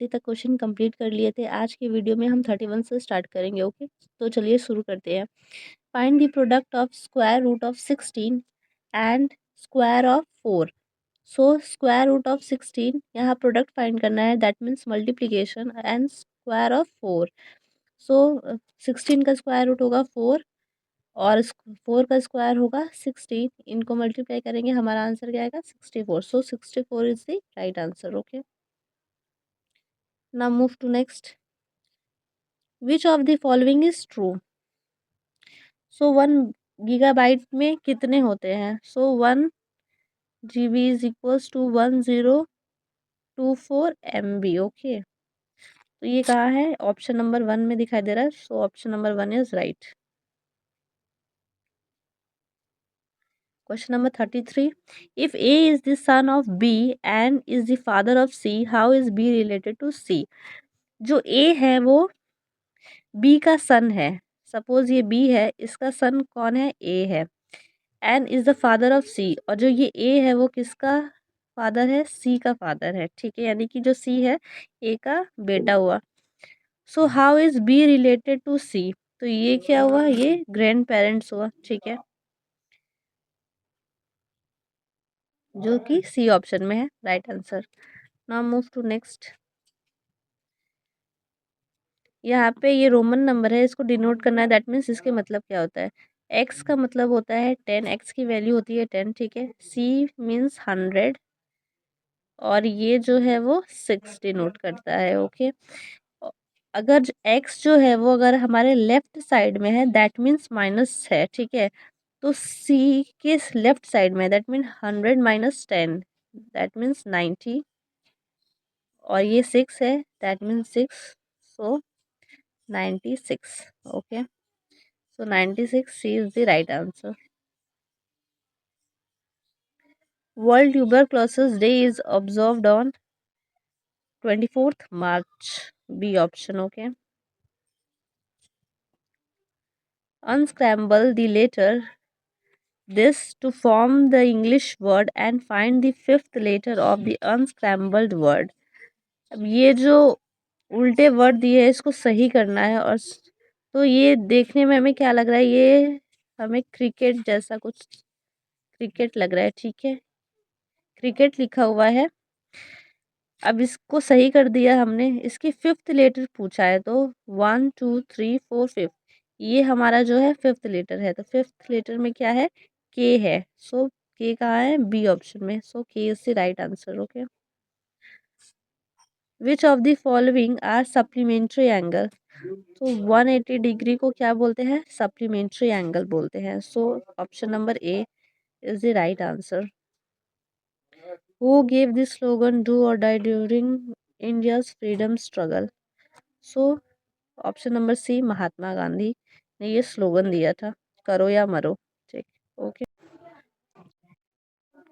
30 तक question complete कर लिए थे। आज की वीडियो में हम 31 से स्टार्ट करेंगे। ओके, तो चलिए शुरू करते हैं। Find the product of square root of 16 and square of 4। So square root of 16 यहाँ प्रोडक्ट फाइंड करना है, that means multiplication, and square of 4। So 16 का स्क्वायर रूट होगा 4 और 4 का स्क्वायर होगा 16। इनको मल्टीप्लाई करेंगे, हमारा आंसर क्या आएगा 64। सो 64 is the right answer. Okay, now move to next. Which of the following is true? So 1 GB में कितने होते हैं? So 1 GB is equals to 1024 MB। Okay, तो ये कहाँ है? ऑप्शन नंबर 1 में दिखाई दे रहा है। सो option number 1 is right. Question number 33. If A is the son of B and is the father of C, how is B related to C? जो A है वो B का सन है। सपोज ये B है, इसका सन कौन है? A है। N is the father of C, और जो ये ए है वो किसका फादर है? सी का फादर है। ठीक है, यानी कि जो सी है ए का बेटा हुआ। So how is B related to C? तो ये क्या हुआ? ये ग्रैंड पेरेंट्स हुआ। ठीक है, जो कि सी ऑप्शन में है right answer. Now move to next. यहाँ पे ये रोमन नंबर है, इसको डिनोट करना है, दैट मीन्स इसके मतलब क्या होता है? एक्स का मतलब होता है 10, एक्स की वैल्यू होती है 10। ठीक है, सी मीन्स 100 और ये जो है वो 6 डिनोट करता है। ओके, अगर एक्स जो है वो अगर हमारे लेफ्ट साइड में है दैट मीन्स माइनस है। ठीक है, तो सी के लेफ्ट साइड में that mean 100 minus 10 that means 90 और ये 6 है that means 6। So 96। Okay, so 96 C is the right answer. World tuberculosis day is observed on 24th March। B option. Okay, unscramble the letter this to form the English word and find the fifth letter of the unscrambled word। अब ये जो उल्टे word दिए है इसको सही करना है। और तो ये देखने में हमें क्या लग रहा है? ये हमें क्रिकेट जैसा कुछ क्रिकेट लग रहा है। ठीक है, क्रिकेट लिखा हुआ है। अब इसको सही कर दिया हमने, इसकी फिफ्थ लेटर पूछा है तो 1 2 3 4 5, ये हमारा जो है फिफ्थ लेटर है। तो फिफ्थ लेटर में क्या है? के है। सो के कहाँ है? बी ऑप्शन में। So K is the right answer. Okay, which of the following are supplementary angle? तो 180 डिग्री को क्या बोलते हैं? सप्लीमेंट्री एंगल बोलते हैं। सो option number A is the right answer. Who gave the slogan "Do or Die" during India's freedom struggle? So option number C Mahatma Gandhi ने ये slogan दिया था, करो या मरो। ठीक, okay.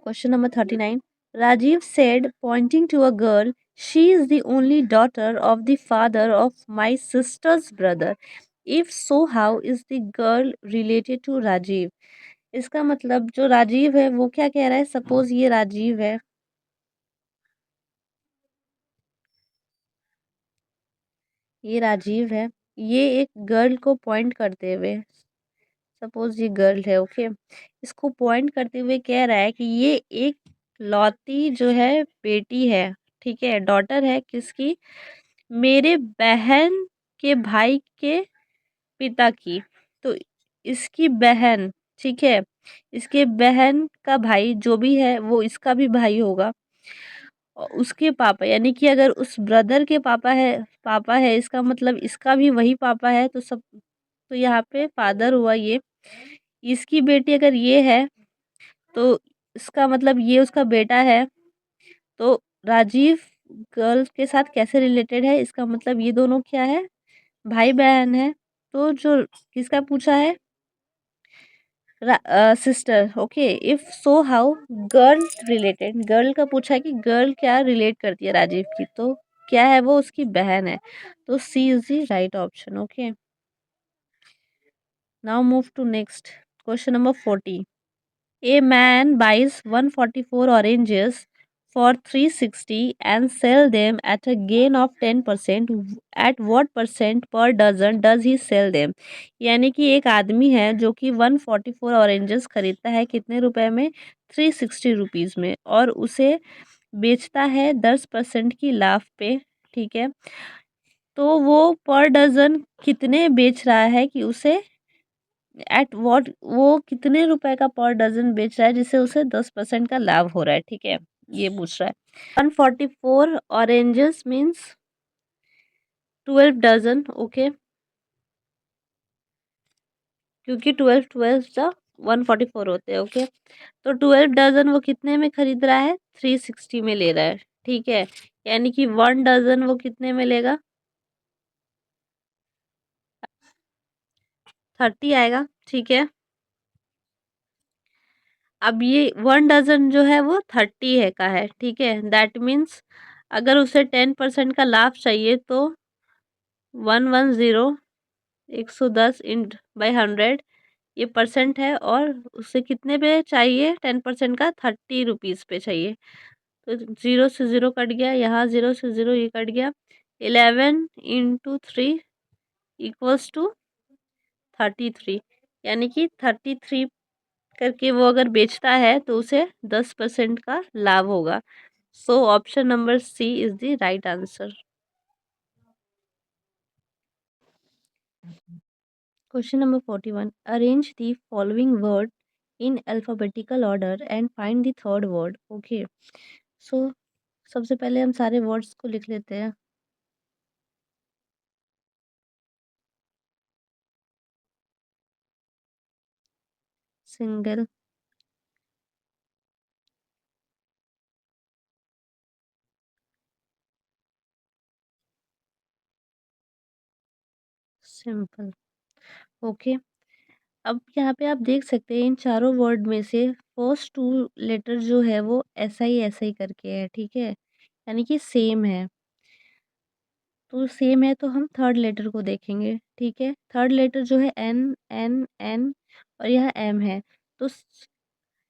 Question number 39। Rajiv said pointing to a girl, she is the only daughter of the father of my sister's brother। if so how is the girl related to Rajiv? इसका मतलब जो राजीव है वो क्या कह रहा है? सपोज ये राजीव है, ये राजीव है, ये एक गर्ल को पॉइंट करते हुए, सपोज ये गर्ल है। ओके, इसको पॉइंट करते हुए कह रहा है कि ये एक लौती जो है बेटी है। ठीक है, डॉटर है किसकी? मेरे बहन के भाई के पिता की। तो इसकी बहन, ठीक है, इसके बहन का भाई जो भी है वो इसका भी भाई होगा। और उसके पापा, यानी कि अगर उस ब्रदर के पापा है इसका मतलब इसका भी वही पापा है। तो सब, तो यहाँ पे फादर हुआ ये। इसकी बेटी अगर ये है तो इसका मतलब ये उसका बेटा है। तो राजीव गर्ल के साथ कैसे रिलेटेड है? इसका मतलब ये दोनों क्या है? भाई बहन है। तो जो किसका पूछा है? Sister. Okay, if so how girl related, girl का पूछा है कि गर्ल क्या रिलेट करती है राजीव की, तो क्या है? वो उसकी बहन है। तो C is the right option. Okay, now move to next. Question number 40। A man buys 144 oranges for 360 and sell them at a gain of 10%, at what percent per dozen does he sell them? यानी कि एक आदमी है जो कि 144 oranges खरीदता है कितने रुपए में, 360 रुपीज़ में, और उसे बेचता है 10% की लाभ पे, ठीक है। तो वो पर डज़न कितने बेच रहा है कि उसे एट व्हाट, वो कितने रुपए का पर डज़न बेच रहा है जिससे उसे 10% का लाभ हो रहा है, ठीक है? ये पूछ रहा है। 144 ऑरेंजेस मीन्स 12 डज़न, ओके? क्योंकि 12 12 जा 144 होते हैं, ओके? तो 12 डज़न वो कितने में खरीद रहा है? 360 में ले रहा है, ठीक है? यानी कि 1 डज़न वो कितने में लेगा? 30 आएगा, ठीक है? अब ये 1 डज़न जो है वो 30 है का है, ठीक है? दैट मीन्स अगर उसे 10% का लाभ चाहिए तो 110 110 इंट बाय 100 ये परसेंट है, और उसे कितने पे चाहिए 10% का? 30 रुपीज़ पे चाहिए। तो 0 से 0 कट गया, यहाँ 0 से 0 ये कट गया। 11 इंटू 3 इक्वल्स टू 33, यानी कि 33 करके वो अगर बेचता है तो उसे 10% का लाभ होगा। So option number C is the right answer. Question number 41, arrange the following word in alphabetical order and find the third word, okay? So सबसे पहले हम सारे वर्ड्स को लिख लेते हैं। Single, simple, okay. अब यहाँ पे आप देख सकते हैं इन चारों वर्ड में से फर्स्ट टू लेटर जो है वो ऐसा ही करके है, ठीक है? यानी कि सेम है। तो सेम है तो हम थर्ड लेटर को देखेंगे, ठीक है? थर्ड लेटर जो है एन एन एन और यह एम है। तो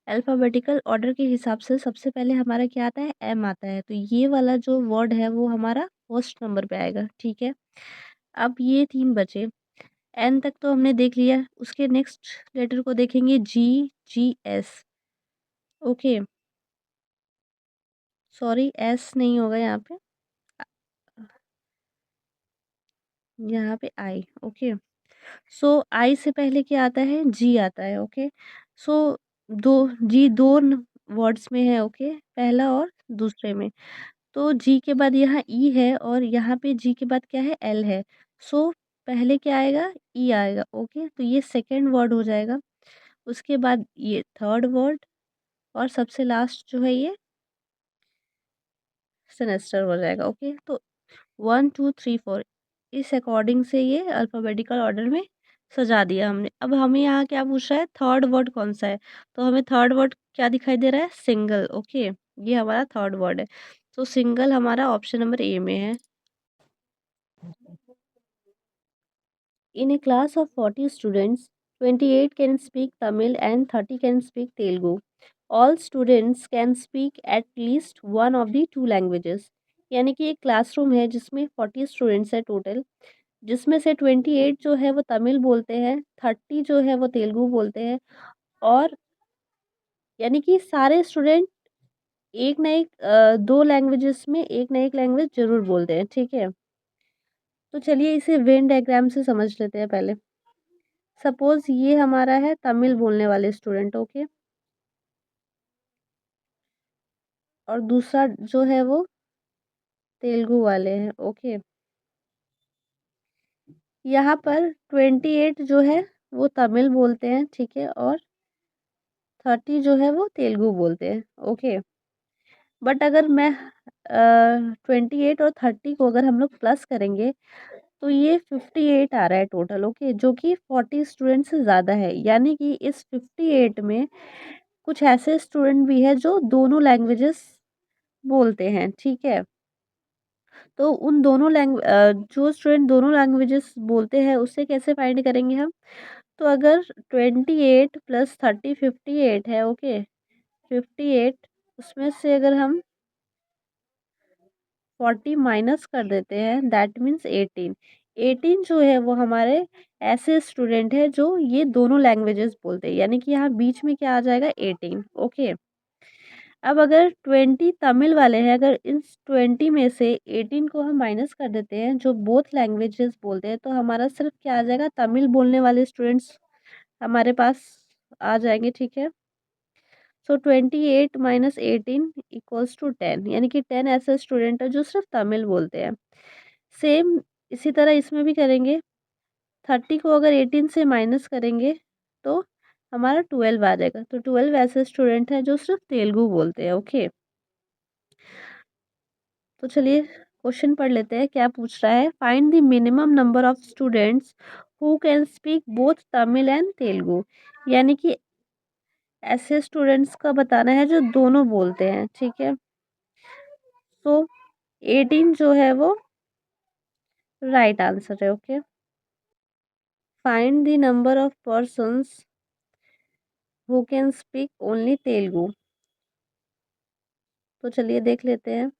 अल्फ़ाबेटिकल ऑर्डर के हिसाब से सबसे पहले हमारा क्या आता है? एम आता है। तो ये वाला जो वर्ड है वो हमारा फर्स्ट नंबर पे आएगा, ठीक है? अब ये 3 बचे। एन तक तो हमने देख लिया, उसके नेक्स्ट लेटर को देखेंगे जी, जी, एस, ओके। सॉरी, एस नहीं होगा यहाँ पे, यहाँ पे आई, ओके। सो आई से पहले क्या आता है? जी आता है, ओके। सो दो जी दो वर्ड्स में है, ओके, पहला और दूसरे में। तो जी के बाद यहाँ ई है और यहाँ पे जी के बाद क्या है? एल है। सो पहले क्या आएगा? ई आएगा, ओके। तो ये सेकंड वर्ड हो जाएगा। उसके बाद ये थर्ड वर्ड, और सबसे लास्ट जो है ये सेमेस्टर हो जाएगा, ओके। तो 1 2 3 4 इस अकॉर्डिंग से ये अल्फ़ाबेटिकल ऑर्डर में सजा दिया हमने। अब हमें यहाँ क्या पूछ रहा है? थर्ड वर्ड कौन-सा है? तो हमें थर्ड वर्ड क्या दिखाई दे रहा है? Single, okay. ये हमारा थर्ड वर्ड है। तो सिंगल हमारा ऑप्शन नंबर ए में है। In a class of 40 students, 28 can speak Tamil and 30 can speak Telugu. All students can speak at least one of the two languages. यानी कि एक क्लासरूम है जिसमें 40 स्टूडेंट्स है टोटल, जिसमें से 28 जो है वो तमिल बोलते हैं, 30 जो है वो तेलुगु बोलते हैं, और यानी कि सारे स्टूडेंट एक ना एक 2 लैंग्वेजेस में एक ना एक लैंग्वेज ज़रूर बोलते हैं, ठीक है? तो चलिए इसे वेन डायग्राम से समझ लेते हैं पहले। सपोज़ ये हमारा है तमिल बोलने वाले स्टूडेंट, ओके? और दूसरा जो है वो तेलुगु वाले हैं, ओके? यहाँ पर 28 जो है वो तमिल बोलते हैं, ठीक है? और 30 जो है वो तेलुगु बोलते हैं, ओके? बट अगर मैं 28 और 30 को अगर हम लोग प्लस करेंगे तो ये 58 आ रहा है टोटल, ओके, जो कि 40 स्टूडेंट से ज़्यादा है। यानी कि इस 58 में कुछ ऐसे स्टूडेंट भी हैं जो दोनों लैंग्वेजेस बोलते हैं, ठीक है? तो उन दोनों जो स्टूडेंट दोनों लैंग्वेजेस बोलते हैं उससे कैसे फाइंड करेंगे हम? तो अगर 28 प्लस 30 58 है, ओके? 58 उसमें से अगर हम 40 माइनस कर देते हैं, दैट मीन्स 18। 18 जो है वो हमारे ऐसे स्टूडेंट है जो ये दोनों लैंग्वेजेस बोलते हैं, यानी कि यहाँ बीच में क्या आ जाएगा, 18। ओके, अब अगर 20 तमिल वाले हैं, अगर इस 20 में से 18 को हम माइनस कर देते हैं जो बोथ लैंग्वेजेस बोलते हैं, तो हमारा सिर्फ क्या आ जाएगा, तमिल बोलने वाले स्टूडेंट्स हमारे पास आ जाएंगे। ठीक है, सो 28 माइनस 18 इक्वल्स टू 10, यानी कि 10 ऐसे स्टूडेंट है जो सिर्फ तमिल बोलते हैं। सेम इसी तरह इसमें भी करेंगे। 30 को अगर 18 से माइनस करेंगे तो हमारा 12 आ जाएगा। तो 12 ऐसे स्टूडेंट हैं जो सिर्फ तेलुगु बोलते हैं। ओके, तो चलिए क्वेश्चन पढ़ लेते हैं, क्या पूछ रहा है। Find the minimum number of students who can speak both Tamil and Telugu, यानी कि ऐसे स्टूडेंट्स का बताना है जो दोनों बोलते हैं। ठीक है, तो 18 जो है वो राइट आंसर है। Okay, find the number of persons who can speak only Telugu, तो चलिए देख लेते हैं।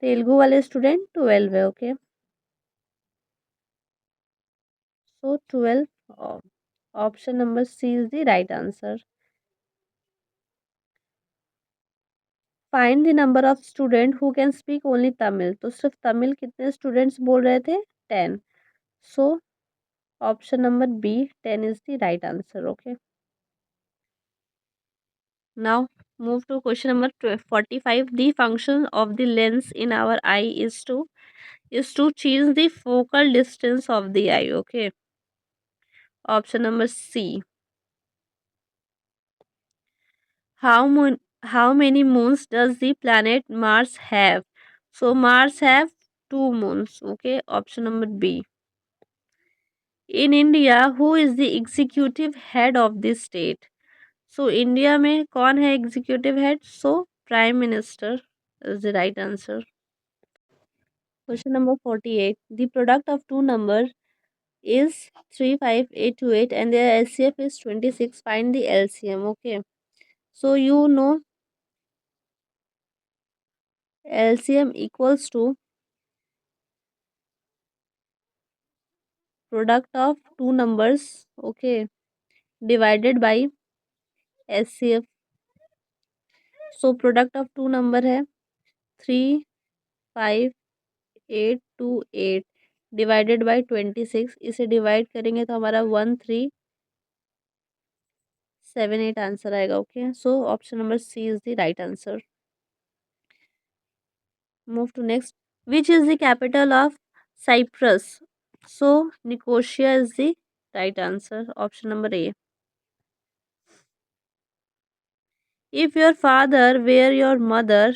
तेलुगु वाले स्टूडेंट 12 है। Okay, so 12, option number C is the right answer. Find the number of student who can speak only Tamil, तो सिर्फ तमिल कितने स्टूडेंट्स बोल रहे थे, 10। So option number B 10 is the right answer. Okay, now move to question number 45. The function of the lens in our eye is to change the focal distance of the eye. Okay, option number C. How many moons does the planet Mars have? So Mars have 2 moons. Okay, option number B. In India, who is the executive head of the state? So India में कौन है executive head? So prime minister is the right answer. Question number 48. The product of two numbers is 35828 and their LCF is 26. Find the LCM. Okay. So you know LCM equals to product of two numbers. Okay. Divided by LCF. So product of two number है 35828 divided by 26। इसे divide करेंगे तो हमारा 1378 answer आएगा। Okay, so option number C is the right answer. Move to next. Which is the capital of Cyprus? So Nicosia is the right answer, option number A. If your father were your mother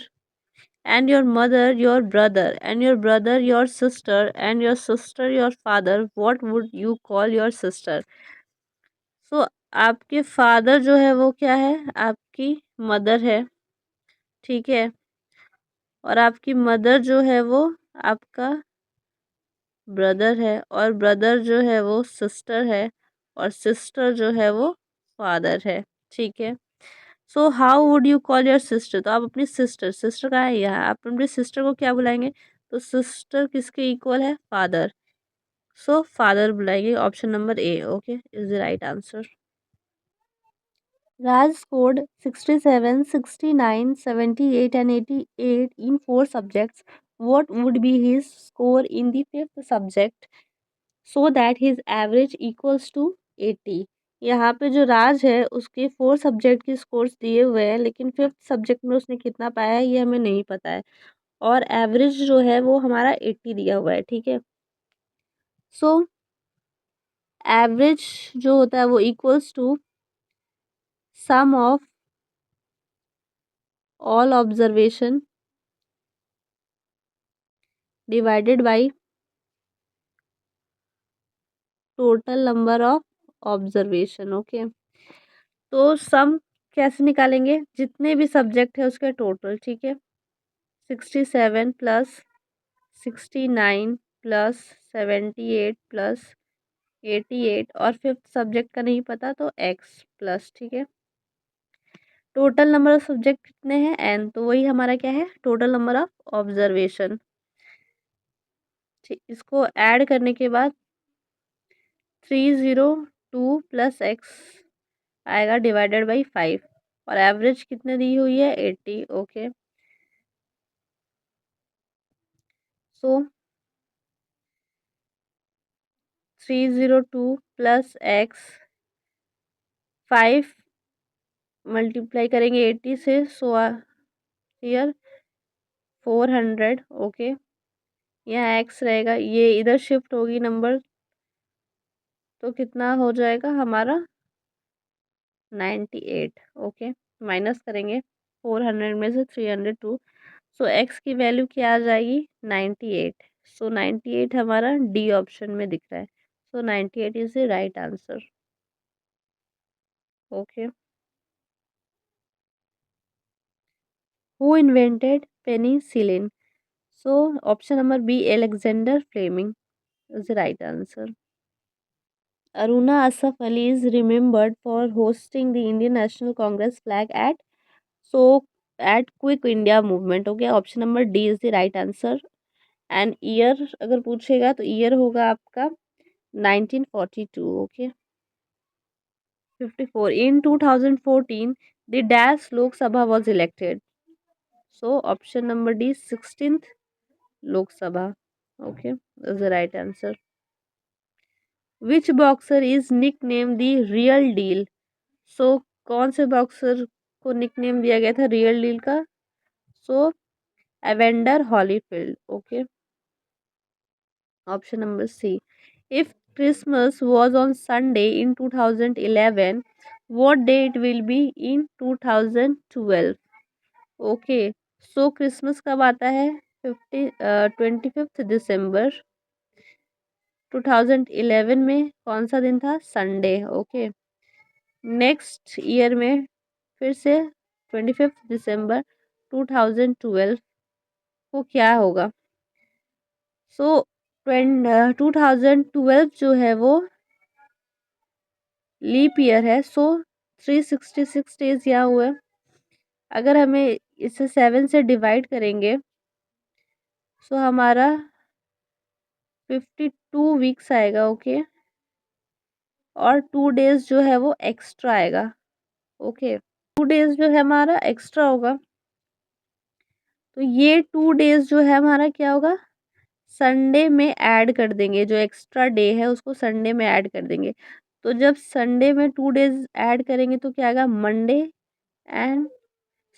and your mother your brother and your brother your sister and your sister your father, what would you call your sister? सो आपके father जो है वो क्या है, आपकी mother है। ठीक है, और आपकी मदर जो है वो आपका ब्रदर है, और ब्रदर जो है वो सिस्टर है, और सिस्टर जो है वो फादर है। ठीक है, so how would you call your sister? तो आप अपनी सिस्टर, सिस्टर कहाँ है, यहाँ, आप अपनी सिस्टर को क्या बुलाएंगे? तो सिस्टर किसके इक्वल है, फादर। सो फादर बुलाएंगे, option number A okay is the right answer. Raj scored 67, 69, 78 and 88 in 4 subjects. What would be his score in the fifth subject so that his average equals to 80? यहाँ पे जो राज है उसके 4 subject के scores दिए हुए हैं, लेकिन फिफ्थ सब्जेक्ट में उसने कितना पाया है ये हमें नहीं पता है, और एवरेज जो है वो हमारा 80 दिया हुआ है। ठीक है, सो एवरेज जो होता है वो equals to sum of all observation divided by total number of observation. Okay, तो सम कैसे निकालेंगे, जितने भी सब्जेक्ट है उसके टोटल। ठीक है, 67 प्लस 69 प्लस 78 प्लस 88, और फिफ्थ सब्जेक्ट का नहीं पता तो एक्स प्लस। ठीक है, टोटल नंबर ऑफ सब्जेक्ट कितने हैं n, तो वही हमारा क्या है टोटल नंबर ऑफ ऑब्जर्वेशन। ठीक, इसको ऐड करने के बाद 302 प्लस एक्स आएगा डिवाइडेड बाई 5, और एवरेज कितने दी हुई है 80। ओके, सो 302 प्लस एक्स 5 मल्टीप्लाई करेंगे 80 से, सो हियर 400। ओके, यहाँ एक्स रहेगा, ये इधर शिफ्ट होगी नंबर, तो कितना हो जाएगा हमारा 98। ओके, माइनस करेंगे 400 में से 302, सो एक्स की वैल्यू क्या आ जाएगी 98। सो 98 हमारा डी ऑप्शन में दिख रहा है, so 98 is the right answer. Okay, who invented penicillin? So option number B Alexander Fleming is the right answer. Aruna Asaf Ali is remembered for hosting the Indian National Congress flag at Quick India Movement. Okay, option number D is the right answer. And year अगर पूछेगा तो year होगा आपका 1942। Okay, 54 in 2014 the dash Lok Sabha was elected. So option number D 16th Lok Sabha. Okay, is the right answer. Which boxer is nicknamed the real deal? सो कौन से boxer को nickname दिया गया था रियल डील का? So Evander Holyfield. Okay, option number C. If Christmas was on Sunday in 2011 what day it will be in 2012? Okay, so Christmas कब आता है 25 दिसंबर 2011 में कौन सा दिन था संडे। ओके, नेक्स्ट ईयर में फिर से 25 दिसंबर 2012 को क्या होगा? सो 2012 जो है वो लीप ईयर है, सो 366 डेज यहाँ हुए। अगर हमें इसे 7 से डिवाइड करेंगे सो हमारा 52 वीक्स आएगा। ओके, और 2 डेज जो है वो एक्स्ट्रा आएगा। ओके, 2 डेज जो है हमारा एक्स्ट्रा होगा, तो ये 2 डेज जो है हमारा क्या होगा संडे में ऐड कर देंगे, जो एक्स्ट्रा डे है उसको संडे में ऐड कर देंगे। तो जब संडे में 2 डेज ऐड करेंगे तो क्या आएगा मंडे, एंड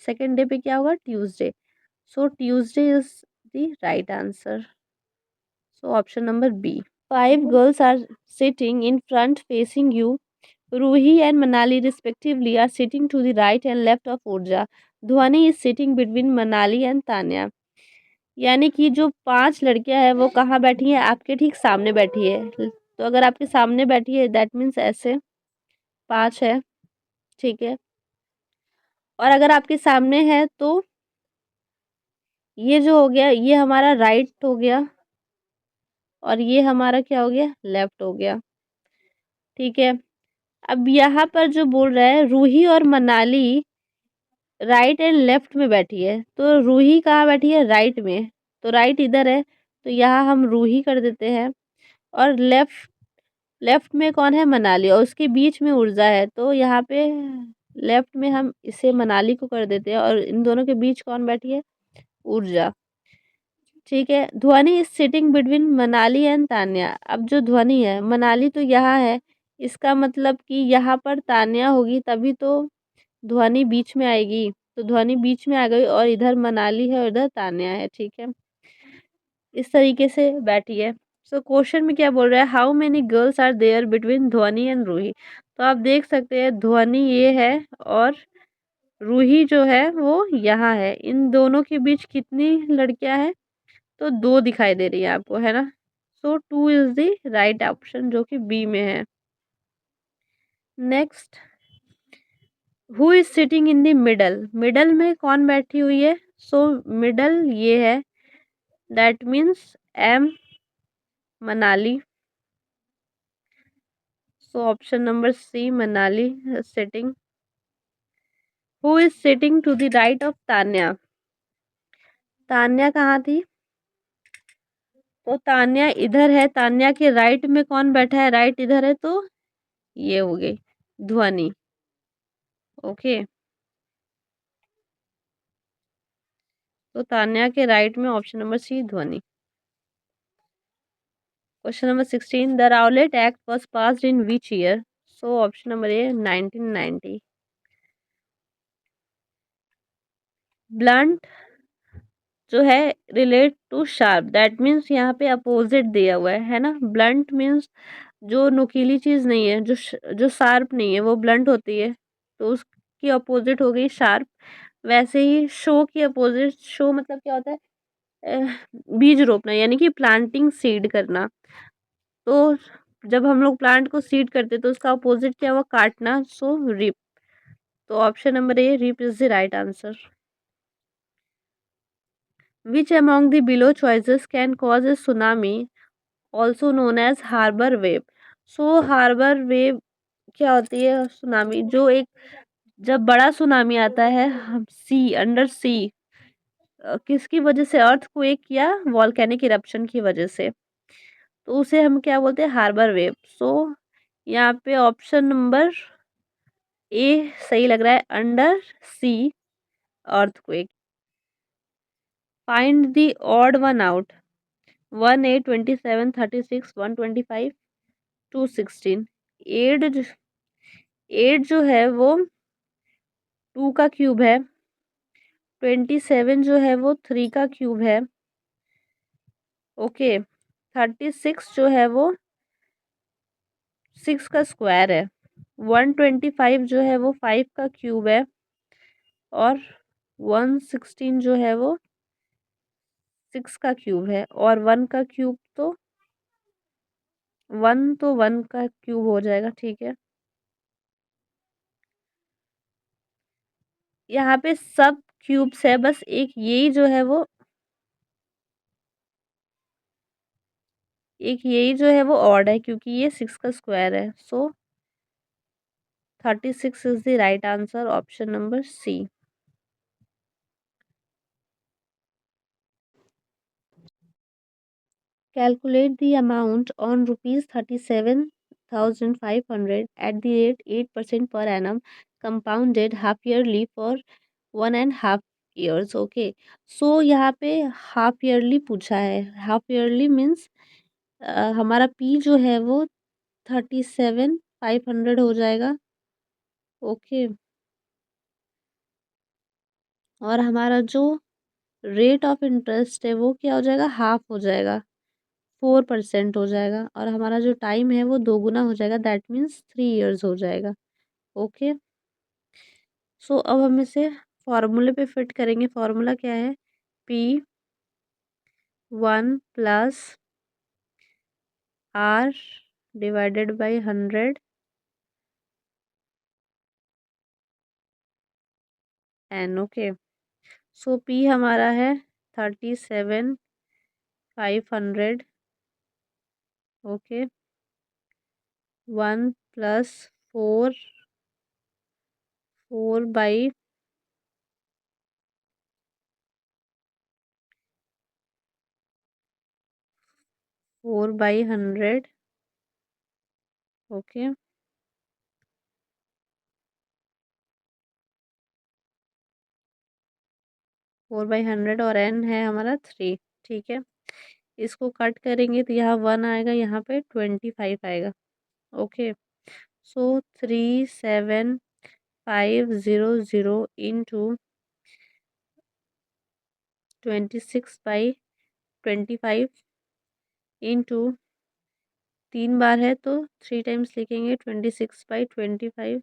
सेकेंड डे पे क्या होगा Tuesday. So Tuesday is the right answer. So option number B. 5 girls are sitting in front facing you, Ruhi and Manali respectively are sitting to the right and left of Urja, Dhwani is sitting between Manali and Tanya. यानी कि जो 5 लड़कियां हैं वो कहाँ बैठी हैं आपके ठीक सामने बैठी है, तो अगर आपके सामने बैठी है दैट मीन्स ऐसे 5 है। ठीक है, और अगर आपके सामने है तो ये जो हो गया ये हमारा राइट हो गया, और ये हमारा क्या हो गया लेफ्ट हो गया। ठीक है, अब यहाँ पर जो बोल रहा है रूही और मनाली राइट एंड लेफ्ट में बैठी है, तो रूही कहाँ बैठी है राइट में, तो राइट इधर है, तो यहाँ हम रूही कर देते हैं। और लेफ्ट लेफ्ट में कौन है मनाली, और उसके बीच में ऊर्जा है, तो यहाँ पे लेफ्ट में हम इसे मनाली को कर देते हैं, और इन दोनों के बीच कौन बैठी है ऊर्जा। ठीक है, ध्वनि is sitting between Manali and Tanya. अब जो ध्वनि है मनाली तो यहाँ है, इसका मतलब कि यहाँ पर तान्या होगी तभी तो ध्वनि बीच में आएगी, तो ध्वनि बीच में आ गई और इधर मनाली है और इधर तान्या है। ठीक है, इस तरीके से बैठी है। सो क्वेश्चन में क्या बोल रहा है how many girls are there between Dhwani and Ruhi, तो आप देख सकते हैं ध्वनि ये है और रूही जो है वो यहाँ है, इन दोनों के बीच कितनी लड़कियां हैं, तो 2 दिखाई दे रही है आपको, है ना। So 2 is the right option जो कि बी में है। Next, who is sitting in the middle, middle में कौन बैठी हुई है, सो मिडल ये है that means M Manali. So option number C Manali sitting. Who is sitting to the right of Tanya? Tanya कहाँ थी? तो तान्या इधर है, तान्या के राइट में कौन बैठा है? राइट इधर है, तो ये हो गई ध्वनि। ओके, तो तान्या के राइट में option number C Dhwani. Question number 16, the Rowlatt Act was passed in which year? So option number A 1990। Blunt जो है relate to sharp, that means यहाँ पे अपोजिट दिया हुआ है ना। ब्लंट मीन्स जो नुकीली चीज नहीं है, जो शार्प नहीं है, वो ब्लंट होती है, तो उसकी अपोजिट हो गई शार्प। वैसे ही शो की अपोजिट, शो मतलब क्या होता है? अ, बीज रोपना, यानी कि प्लांटिंग सीड करना। तो जब हम लोग प्लांट को सीड करते तो उसका अपोजिट क्या हुआ? काटना, सो रिप। तो option number A rip is the right answer. Which among the below choices can cause a tsunami also known as harbour wave? So harbour wave क्या होती है? सुनामी, जो एक जब बड़ा सुनामी आता है सी अंडर सी, किसकी वजह से? अर्थक्वेक या वॉल्केनिक इरप्शन की वजह से, तो उसे हम क्या बोलते हैं? Harbour wave. सो यहाँ पे ऑप्शन नंबर ए सही लग रहा है, under sea earthquake. Find the odd one out. 18, 27, 36, 125, 216। Eight eight जो है वो 2 का क्यूब है। 27 जो है वो 3 का क्यूब है। ओके। 36 जो है वो 6 का स्क्वायर है। 125 जो है वो 5 का क्यूब है। और 116 जो है वो 6 का क्यूब है। और 1 का क्यूब तो 1, तो 1 का क्यूब हो जाएगा, ठीक है। यहाँ पे सब क्यूब्स है, बस एक यही जो है वो, एक यही जो है वो ऑड है, क्योंकि ये 6 का स्क्वायर है। So 36 is the right answer, option number C. Calculate the amount on rupees 37,500 at the rate 8% per annum compounded half yearly for 1.5 years. Okay, सो यहाँ पे हाफ ईयरली पूछा है। हाफ ईयरली मीन्स हमारा पी जो है वो 37,500 हो जाएगा। ओके, और हमारा जो रेट ऑफ इंटरेस्ट है वो क्या हो जाएगा? हाफ हो जाएगा, 4% हो जाएगा। और हमारा जो टाइम है वो दोगुना हो जाएगा, दैट मीन्स 3 इयर्स हो जाएगा। ओके, सो अब हम इसे फॉर्मूले पे फिट करेंगे। फॉर्मूला क्या है? P1 plus R divided by 100 N। Okay, so P हमारा है 37,500। Okay, 1 plus 4 by 100। ओके, 4/100 और n है हमारा 3। ठीक है, इसको कट करेंगे तो यहाँ 1 आएगा, यहाँ पे 25 आएगा। ओके, सो 37,500 इंटू 26/25 इंटू 3 बार है तो 3 टाइम्स लिखेंगे, 26/25,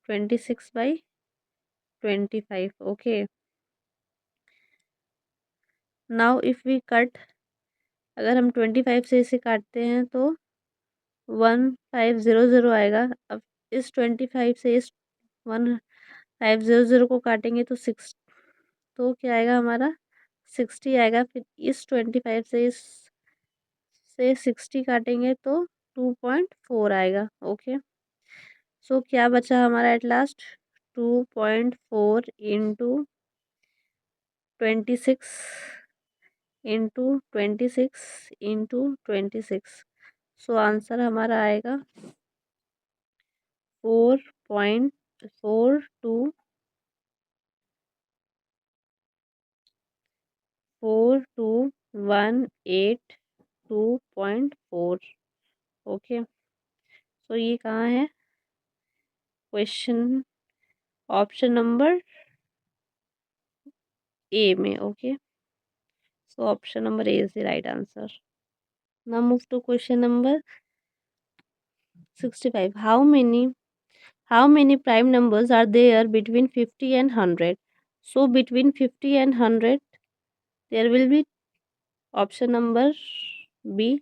26/25। Okay, now if we cut, अगर हम 25 से इसे काटते हैं तो 1500 आएगा। अब इस 25 से इस 1500 को काटेंगे तो 6, तो क्या आएगा हमारा? 60 आएगा। फिर इस 25 से इस से 60 काटेंगे तो 2.4 आएगा। ओके, सो क्या बचा हमारा at last? 2.4 into 26 into 26 into 26। So answer हमारा आएगा 4.42 4218.2.4। ओके, तो ये कहाँ है? क्वेश्चन ऑप्शन नंबर ए में। Okay, so option number A is the right answer. Now move to question number 65। How many prime numbers are there between 50 and 100? So between 50 and 100 there will be option number B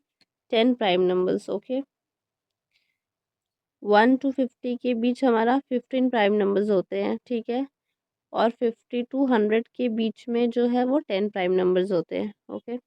10 prime numbers। okay, 1 to 50 के बीच हमारा 15 prime numbers होते हैं, ठीक है, और 50 to 100 के बीच में जो है वो 10 प्राइम नंबर्स होते हैं। ओके,